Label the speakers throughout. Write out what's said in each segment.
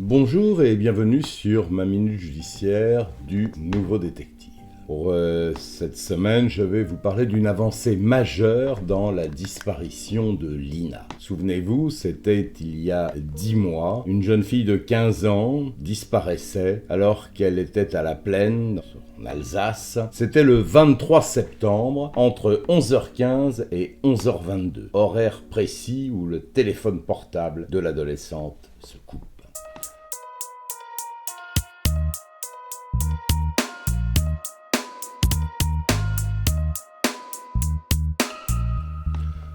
Speaker 1: Bonjour et bienvenue sur ma minute judiciaire du Nouveau Détective. Pour cette semaine, je vais vous parler d'une avancée majeure dans la disparition de Lina. Souvenez-vous, c'était il y a 10 mois, une jeune fille de 15 ans disparaissait alors qu'elle était à la plaine en Alsace. C'était le 23 septembre, entre 11h15 et 11h22, horaire précis où le téléphone portable de l'adolescente se coupe.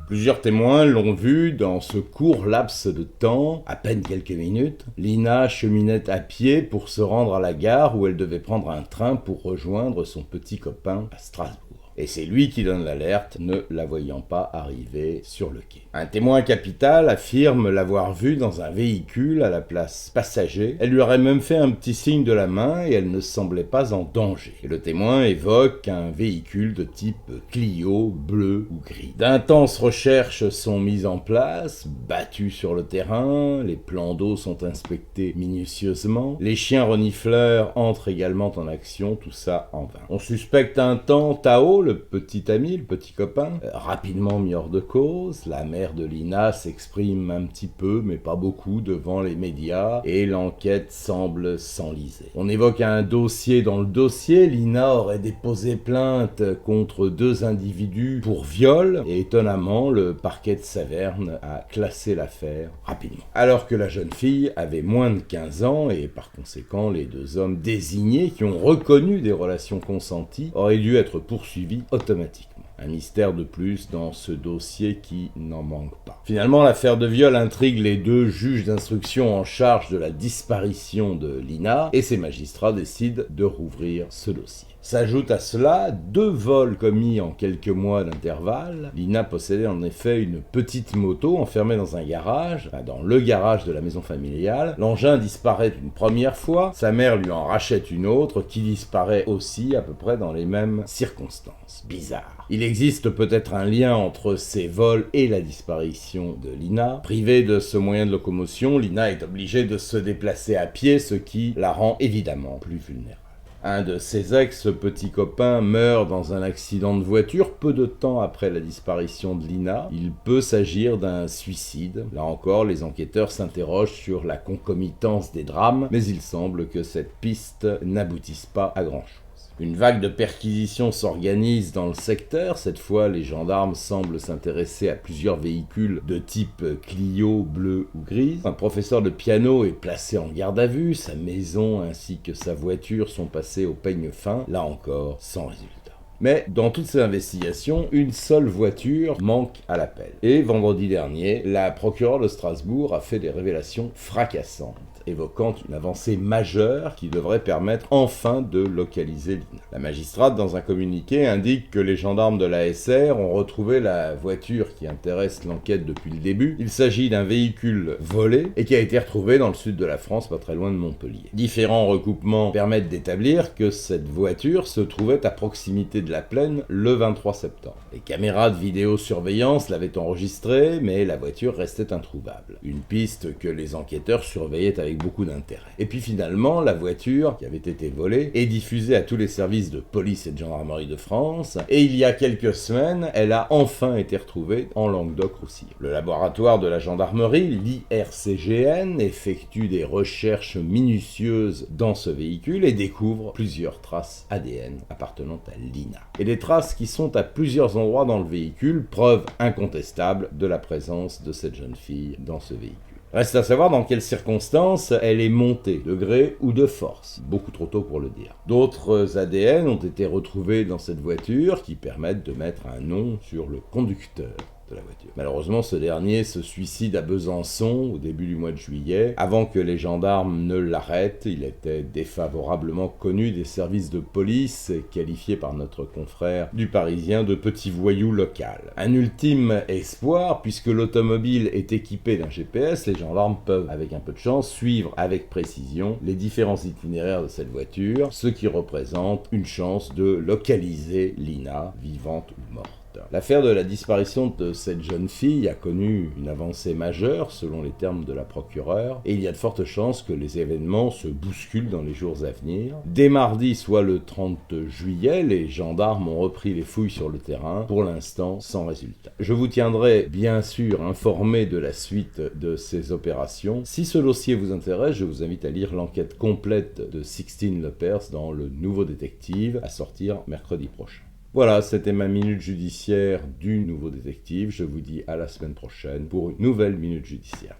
Speaker 1: Plusieurs témoins l'ont vu dans ce court laps de temps, à peine quelques minutes. Lina cheminait à pied pour se rendre à la gare où elle devait prendre un train pour rejoindre son petit copain à Strasbourg. Et c'est lui qui donne l'alerte, ne la voyant pas arriver sur le quai. Un témoin capital affirme l'avoir vue dans un véhicule à la place passager. Elle lui aurait même fait un petit signe de la main et elle ne semblait pas en danger. Et le témoin évoque un véhicule de type Clio, bleu ou gris. D'intenses recherches sont mises en place, battues sur le terrain, les plans d'eau sont inspectés minutieusement, les chiens renifleurs entrent également en action, tout ça en vain. On suspecte un temps Tao, le petit ami, le petit copain, rapidement mis hors de cause. La mère de Lina s'exprime un petit peu, mais pas beaucoup, devant les médias, et l'enquête semble s'enliser. On évoque un dossier dans le dossier. Lina aurait déposé plainte contre 2 individus pour viol, et étonnamment, le parquet de Saverne a classé l'affaire rapidement. Alors que la jeune fille avait moins de 15 ans, et par conséquent, les 2 hommes désignés qui ont reconnu des relations consenties auraient dû être poursuivis automatiquement. Un mystère de plus dans ce dossier qui n'en manque pas. Finalement, l'affaire de viol intrigue les 2 juges d'instruction en charge de la disparition de Lina et ces magistrats décident de rouvrir ce dossier. S'ajoute à cela 2 vols commis en quelques mois d'intervalle. Lina possédait en effet une petite moto enfermée dans un garage, dans le garage de la maison familiale. L'engin disparaît une première fois, sa mère lui en rachète une autre qui disparaît aussi à peu près dans les mêmes circonstances. Bizarre. Il existe peut-être un lien entre ces vols et la disparition de Lina. Privée de ce moyen de locomotion, Lina est obligée de se déplacer à pied, ce qui la rend évidemment plus vulnérable. Un de ses ex-petits copains meurt dans un accident de voiture peu de temps après la disparition de Lina. Il peut s'agir d'un suicide. Là encore, les enquêteurs s'interrogent sur la concomitance des drames, mais il semble que cette piste n'aboutisse pas à grand-chose. Une vague de perquisitions s'organise dans le secteur. Cette fois, les gendarmes semblent s'intéresser à plusieurs véhicules de type Clio, bleu ou gris. Un professeur de piano est placé en garde à vue. Sa maison ainsi que sa voiture sont passés au peigne fin. Là encore, sans résultat. Mais dans toutes ces investigations, une seule voiture manque à l'appel. Et vendredi dernier, la procureure de Strasbourg a fait des révélations fracassantes, évoquant une avancée majeure qui devrait permettre enfin de localiser Lina. La magistrate, dans un communiqué, indique que les gendarmes de l'ASR ont retrouvé la voiture qui intéresse l'enquête depuis le début. Il s'agit d'un véhicule volé et qui a été retrouvé dans le sud de la France, pas très loin de Montpellier. Différents recoupements permettent d'établir que cette voiture se trouvait à proximité de la plaine le 23 septembre. Les caméras de vidéosurveillance l'avaient enregistrée, mais la voiture restait introuvable. Une piste que les enquêteurs surveillaient avec beaucoup d'intérêt. Et puis finalement, la voiture qui avait été volée est diffusée à tous les services de police et de gendarmerie de France, et il y a quelques semaines, elle a enfin été retrouvée en Languedoc-Roussillon. Le laboratoire de la gendarmerie, l'IRCGN, effectue des recherches minutieuses dans ce véhicule et découvre plusieurs traces ADN appartenant à Lina. Et des traces qui sont à plusieurs endroits dans le véhicule, preuve incontestable de la présence de cette jeune fille dans ce véhicule. Reste à savoir dans quelles circonstances elle est montée, de gré ou de force. Beaucoup trop tôt pour le dire. D'autres ADN ont été retrouvés dans cette voiture qui permettent de mettre un nom sur le conducteur de la voiture. Malheureusement, ce dernier se suicide à Besançon au début du mois de juillet. Avant que les gendarmes ne l'arrêtent, il était défavorablement connu des services de police, qualifié par notre confrère du Parisien de petit voyou local. Un ultime espoir, puisque l'automobile est équipée d'un GPS, les gendarmes peuvent, avec un peu de chance, suivre avec précision les différents itinéraires de cette voiture, ce qui représente une chance de localiser Lina, vivante ou morte. L'affaire de la disparition de cette jeune fille a connu une avancée majeure, selon les termes de la procureure, et il y a de fortes chances que les événements se bousculent dans les jours à venir. Dès mardi, soit le 30 juillet, les gendarmes ont repris les fouilles sur le terrain, pour l'instant sans résultat. Je vous tiendrai bien sûr informé de la suite de ces opérations. Si ce dossier vous intéresse, je vous invite à lire l'enquête complète de Sixtine Lepers dans Le Nouveau Détective, à sortir mercredi prochain. Voilà, c'était ma minute judiciaire du Nouveau Détective. Je vous dis à la semaine prochaine pour une nouvelle minute judiciaire.